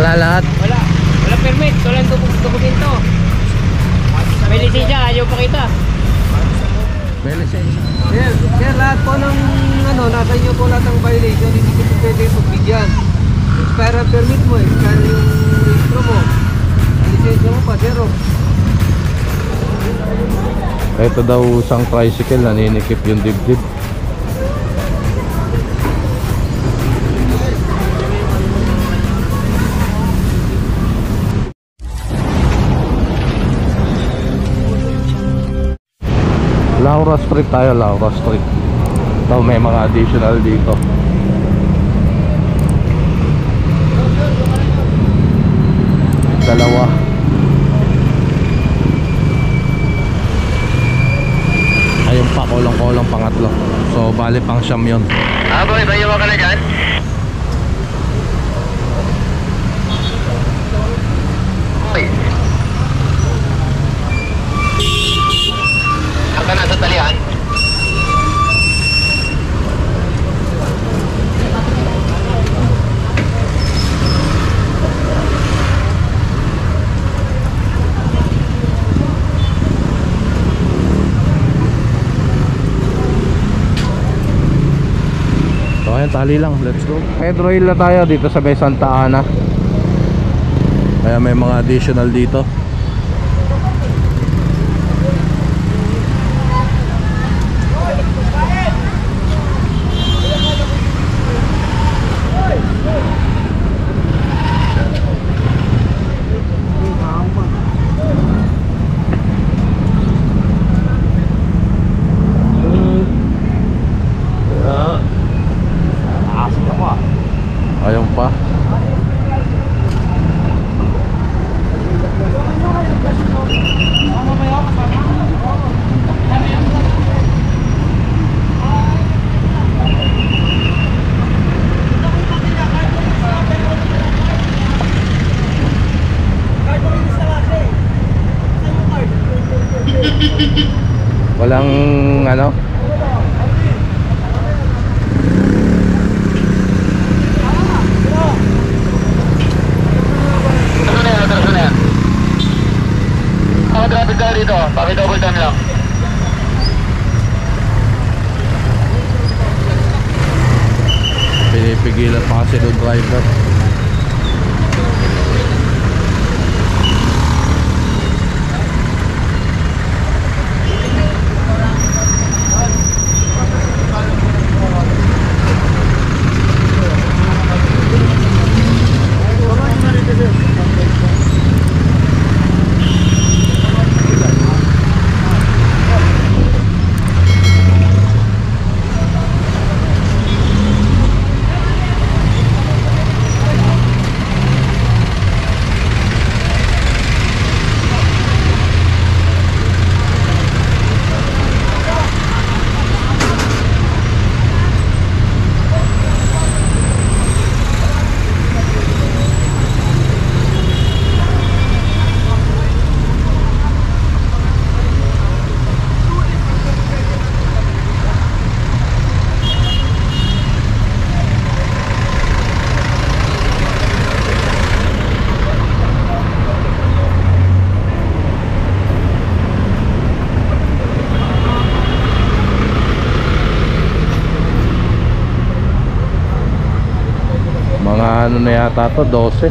Wala lahat? Wala. Wala permit. Walang dokumento. May lisensya. Ayaw pakita. May lisensya. Kaya lahat po ng ano, nasa inyo po lahat ng violation, hindi ko pwede pagbigyan. Expire permit mo, expire yung registro mo. Lisensya mo pa, zero. Ito daw isang tricycle, naninikip yung dibdib. Laura Street tayo, Laura Street. Ito may mga additional dito. Dalawa. Ayun pa, kolong-kolong pangatlo. So bali pang siyam yun. Boy, bayo ka na dyan? Boy. Saan ka na sa talian? So ayun, tali lang, let's go. Pedro Hill na tayo dito sa may Santa Ana. Kaya may mga additional dito. Ayun pa. Walang ano? Traffic daw dito, paki-double time lang. Pinipigilan pa kasi ng driver. Mga ano na yata to, 12.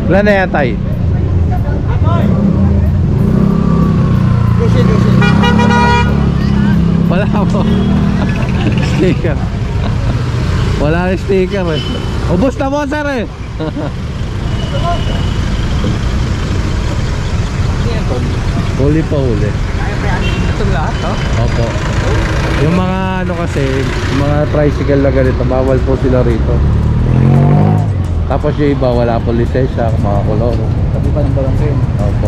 Wala na yan tayo. Wala po. Sticker. Wala na sticker eh. Ubus na mo sir eh. Huli pa huli. Itong lahat, oh? Opo. Yung mga ano kasi, yung mga tricycle na ganito, bawal po sila rito. Tapos yung iba wala po lisensya, mga kolor. Sabi pa ng barangay. Opo.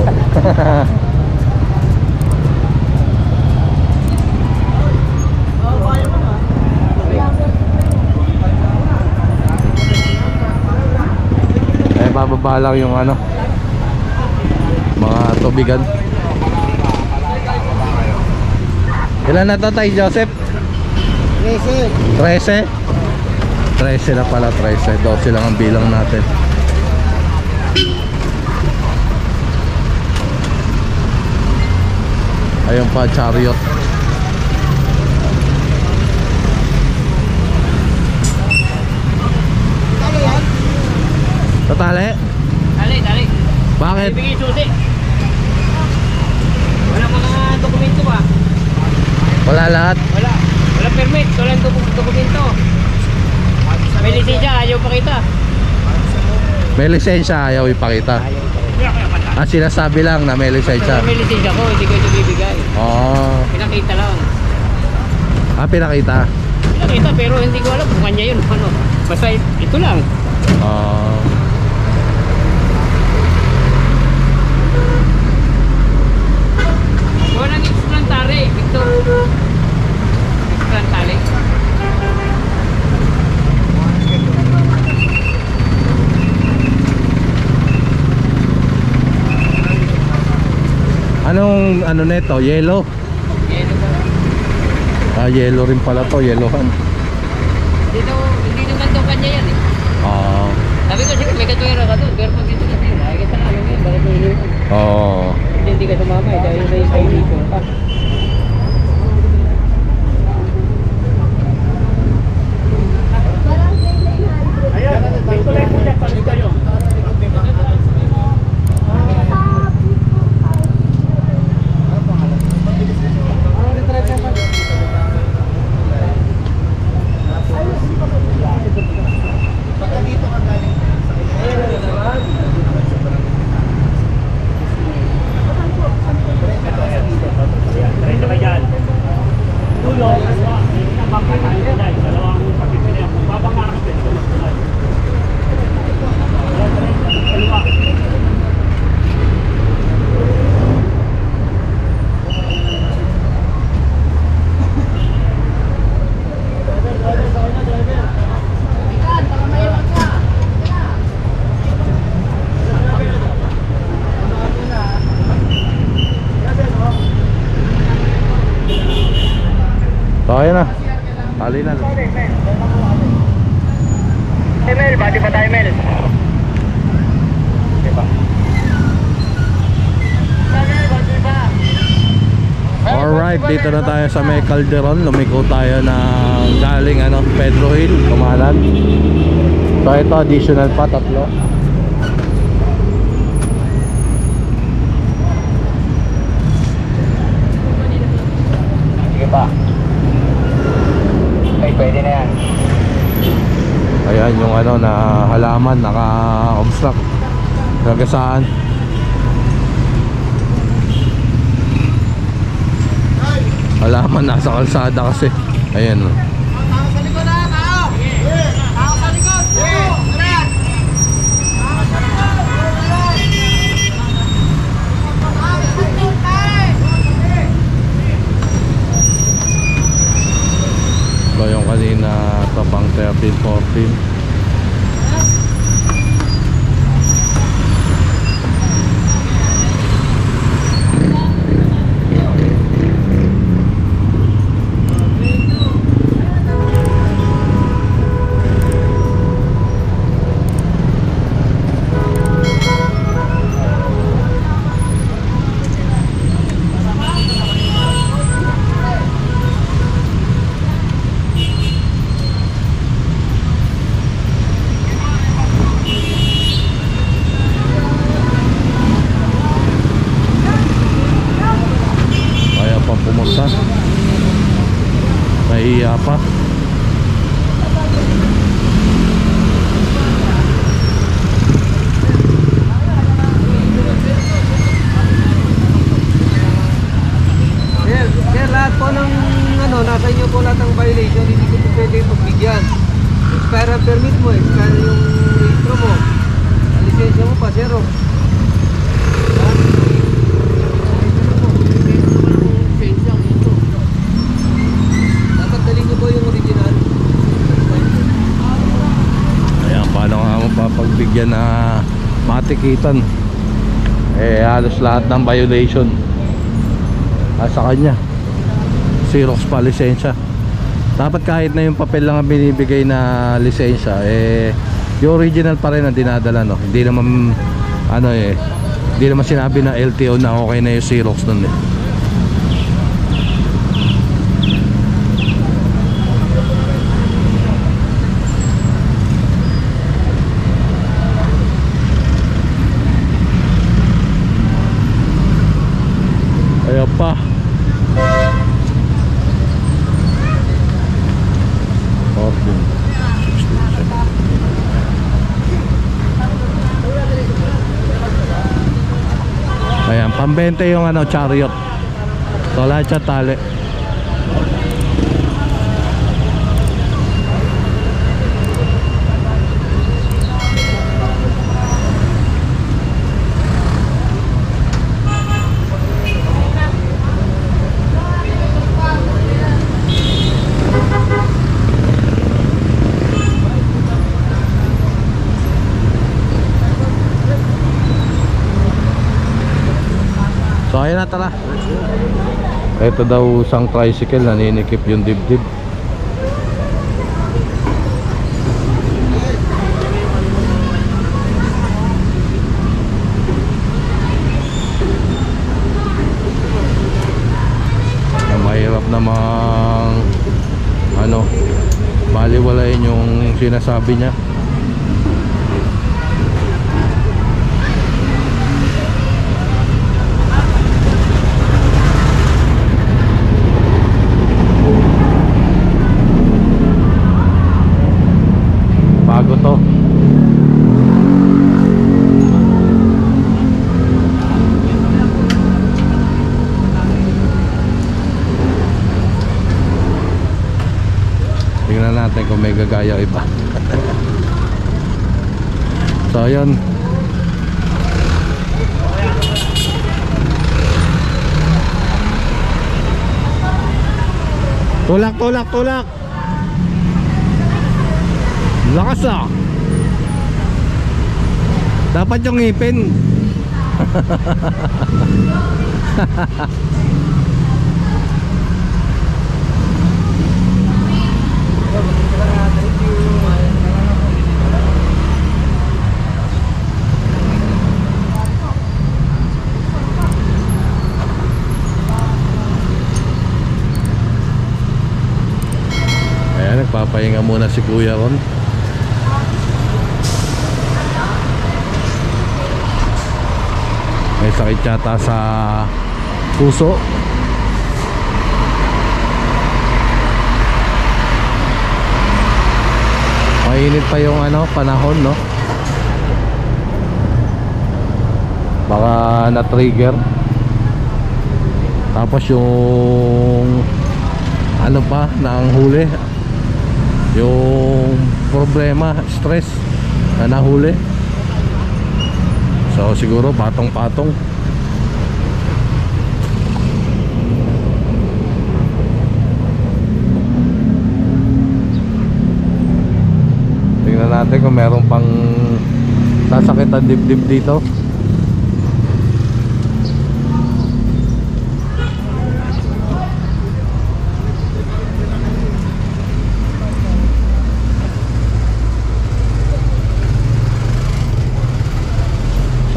Eh, bababa lang yung ano, mga tubigan. Ilan na to, Tay Joseph? 13? 13 na pala, 13. 12 lang ang bilang natin. Ayun pa, chariot. Tatali? Dali. Bakit? Ibigay susi. Wala mga dokumento ba? Wala lahat. Wala. Wala permit. Walang dokumento. May lisensya, ayaw pakita. May lisensya, ayaw ipakita. Ah, sinasabi lang na may lisensya. May lisensya ko, hindi ko ito bibigay. Oh. Pinakita lang. Ah, pinakita. Pinakita pero hindi ko alam kung kanya yun. Ano? Basta ito lang. Oh. Walang explantare, Victor. Explantare. Anong ano neto? Yellow? Ah, yellow rin pala to, yellowhan. Dito, hindi naman daw kanya yan eh. Ah. Sabi ko sige, may katuwera ka doon. Pero pag ito kasi, nakikita namin yun. Bakit may iliwan? Oh. Hindi ka sumama eh, dahil may iliwan ka. So, ayan na. Tali na. Mel, bati pa tayo, Mel. Diba? Alright, dito na tayo sa may Calderon. Lumiko tayo ng galing ano, Pedro Hill, Kumalan. So ito additional pa, 3. Sige pa. Okay, pwede na yan. Ayan yung ano na halaman naka-obstruct. Nagasaan. Halaman nasa kalsada kasi. Ayan. So yung kanina ito pang 13-14. Pumunta nahiya pa. Sir, lahat po ng ano, nasa inyo po lahat ng violation, hindi ko po pwede pagbigyan. Expire ang permit mo, expire yung registro mo. Ang lisensya mo pa, zero. Dapat dali nyo ba yung original? Ayan, paano nga mapapagbigyan na matikitan? Eh, halos lahat ng violation sa kanya. Xerox pa lisensya. Dapat kahit na yung papel lang ang binibigay na lisensya, eh, yung original pa rin ang dinadala, no? Hindi naman, ano eh, hindi naman sinabi na LTO na okay na yung Xerox nun eh. Ayan pa. Ordin 16. Ayan, pambente yung ano, chariot. So lahat siya tali. So ayun na, tara. Ito daw isang tricycle, naninikip yung dibdib. Na mahirap namang ano, baliwalayin yung sinasabi niya. Bago to. Tingnan natin kung may gagaya iba. So ayun. Tulak, tulak, tulak. Lakas ah. Dapat yung ngipin. Ayan, nagpapahinga muna si Kuya Ron. May sakit yata sa puso. Mainit pa yung ano, panahon, no? Baka na-trigger. Tapos yung ano pa, nanghuli. Yung problema, stress na nahuli. So siguro patong-patong. Tingnan natin kung meron pang sasakit ang dibdib dito.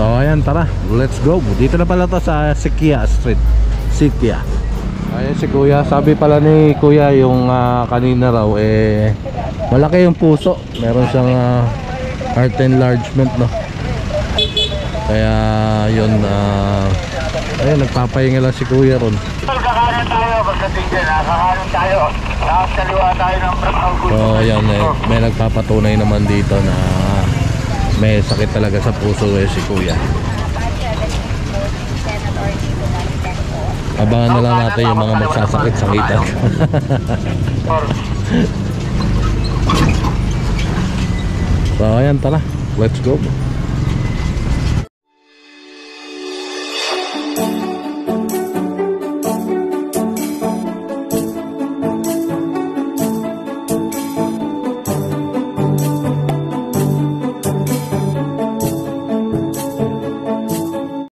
So ayan, tara, let's go. Dito na pala to sa Sikia Street. Sikia. Ayan si Kuya. Sabi pala ni Kuya yung kanina raw eh malaki yung puso. Meron siyang heart enlargement, no? Kaya yun, ayun, nagpapahinga lang si Kuya ron. Kakaroon tayo, pagdating dyan, kakaroon tayo. Tapos kaliwa tayo ng Augusto. So ayan, may nagpapatunay naman dito na may sakit talaga sa puso si Kuya. Abangan na lang natin yung mga magsasakit-sakitan. So ayan, tara, let's go.